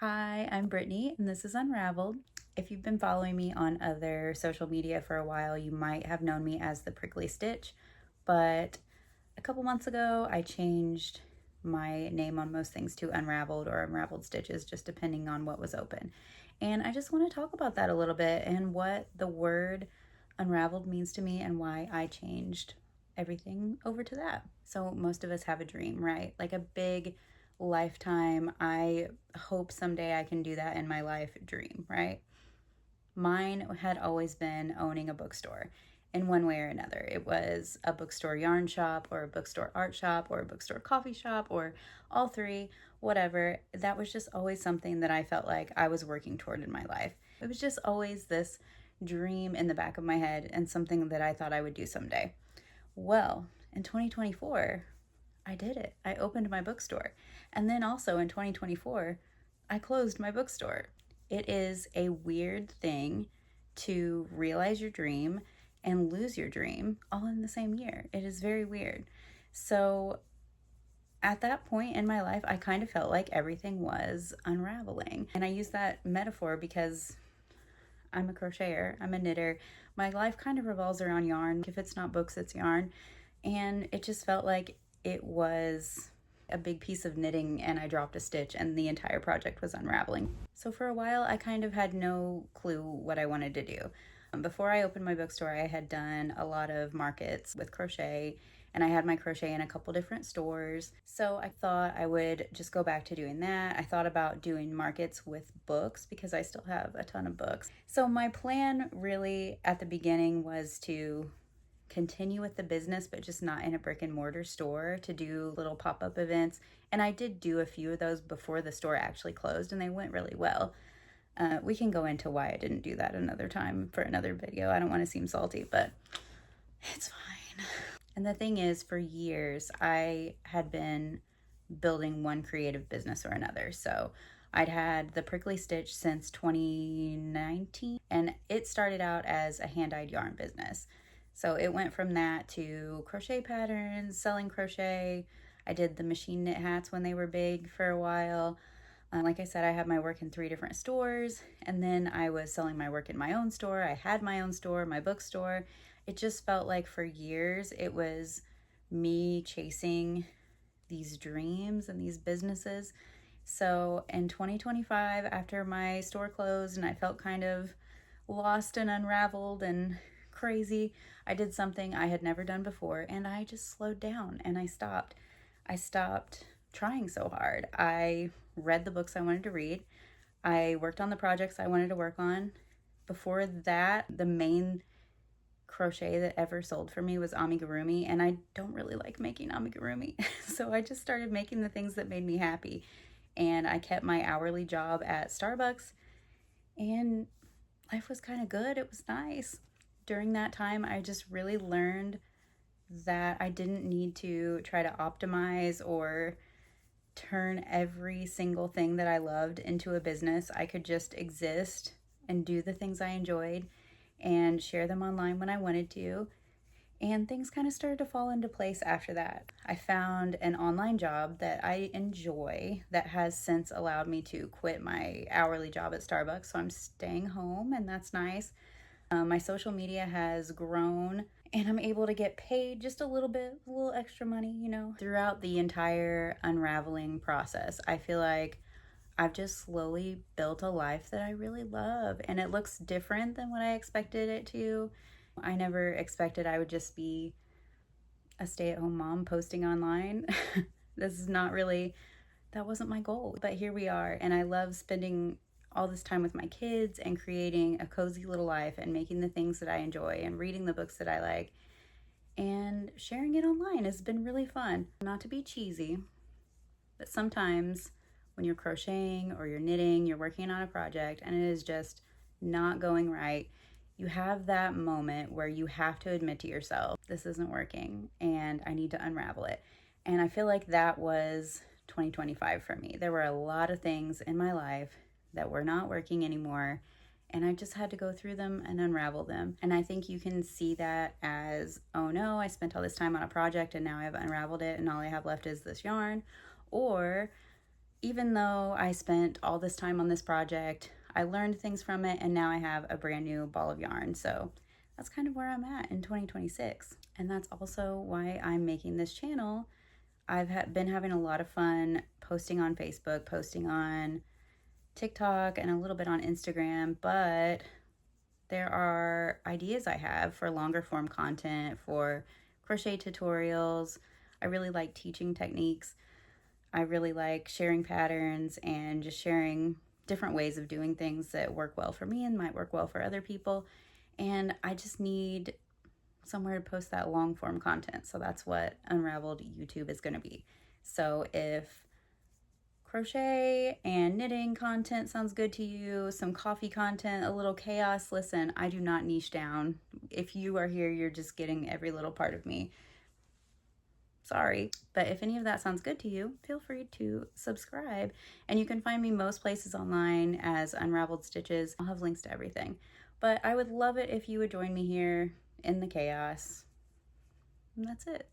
Hi, I'm Brittany, and this is Unraveled. If you've been following me on other social media for a while, you might have known me as the Prickly Stitch, but a couple months ago, I changed my name on most things to Unraveled or Unraveled Stitches, just depending on what was open. And I just want to talk about that a little bit and what the word unraveled means to me and why I changed everything over to that. So, most of us have a dream, right? Like a big lifetime, I hope someday I can do that in my life dream, right? Mine had always been owning a bookstore in one way or another. It was a bookstore yarn shop, or a bookstore art shop, or a bookstore coffee shop, or all three, whatever. That was just always something that I felt like I was working toward in my life. It was just always this dream in the back of my head and something that I thought I would do someday. Well, in 2024, I did it. I opened my bookstore. And then also in 2024, I closed my bookstore. It is a weird thing to realize your dream and lose your dream all in the same year. It is very weird. So at that point in my life, I kind of felt like everything was unraveling. And I use that metaphor because I'm a crocheter, I'm a knitter. My life kind of revolves around yarn. If it's not books, it's yarn. And it just felt like it was a big piece of knitting and I dropped a stitch and the entire project was unraveling. So for a while, I kind of had no clue what I wanted to do. Before I opened my bookstore, I had done a lot of markets with crochet and I had my crochet in a couple different stores. So I thought I would just go back to doing that. I thought about doing markets with books because I still have a ton of books. So my plan really at the beginning was to continue with the business, but just not in a brick and mortar store, to do little pop-up events. And I did do a few of those before the store actually closed and they went really well. We can go into why I didn't do that another time for another video. I don't want to seem salty, but it's fine. And the thing is, for years, I had been building one creative business or another. So I'd had the Prickly Stitch since 2019, and it started out as a hand-dyed yarn business. So it went from that to crochet patterns, selling crochet. I did the machine knit hats when they were big for a while. Like I said, I had my work in 3 different stores, and then I was selling my work in my own store. I had my own store, my bookstore. It just felt like for years it was me chasing these dreams and these businesses. So in 2025, after my store closed and I felt kind of lost and unraveled and crazy, I did something I had never done before and I just slowed down and I stopped. I stopped trying so hard. I read the books I wanted to read. I worked on the projects I wanted to work on. Before that, the main crochet that ever sold for me was amigurumi, and I don't really like making amigurumi. So I just started making the things that made me happy. And I kept my hourly job at Starbucks, and life was kind of good. It was nice. During that time, I just really learned that I didn't need to try to optimize or turn every single thing that I loved into a business. I could just exist and do the things I enjoyed and share them online when I wanted to. And things kind of started to fall into place after that. I found an online job that I enjoy that has since allowed me to quit my hourly job at Starbucks. So I'm staying home, and that's nice. My social media has grown and I'm able to get paid just a little bit, a little extra money, throughout the entire unraveling process. I feel like I've just slowly built a life that I really love, and it looks different than what I expected it to. I never expected I would just be a stay-at-home mom posting online. This is not really, that wasn't my goal, but here we are, and I love spending all this time with my kids and creating a cozy little life and making the things that I enjoy and reading the books that I like and sharing it online has been really fun. Not to be cheesy, but sometimes when you're crocheting or you're knitting, you're working on a project and it is just not going right, you have that moment where you have to admit to yourself, this isn't working and I need to unravel it. And I feel like that was 2025 for me. There were a lot of things in my life that were not working anymore, and I just had to go through them and unravel them. And I think you can see that as, oh no, I spent all this time on a project and now I've unraveled it and all I have left is this yarn. Or even though I spent all this time on this project, I learned things from it, and now I have a brand new ball of yarn. So that's kind of where I'm at in 2026. And that's also why I'm making this channel. I've been having a lot of fun posting on Facebook, posting on TikTok, and a little bit on Instagram, but there are ideas I have for longer form content, for crochet tutorials. I really like teaching techniques. I really like sharing patterns and just sharing different ways of doing things that work well for me and might work well for other people. And I just need somewhere to post that long form content. So that's what Unraveled YouTube is going to be. So if crochet and knitting content sounds good to you, some coffee content, a little chaos, listen, I do not niche down. If you are here, you're just getting every little part of me. Sorry. But if any of that sounds good to you, feel free to subscribe. And you can find me most places online as Unraveled Stitches. I'll have links to everything. But I would love it if you would join me here in the chaos. And that's it.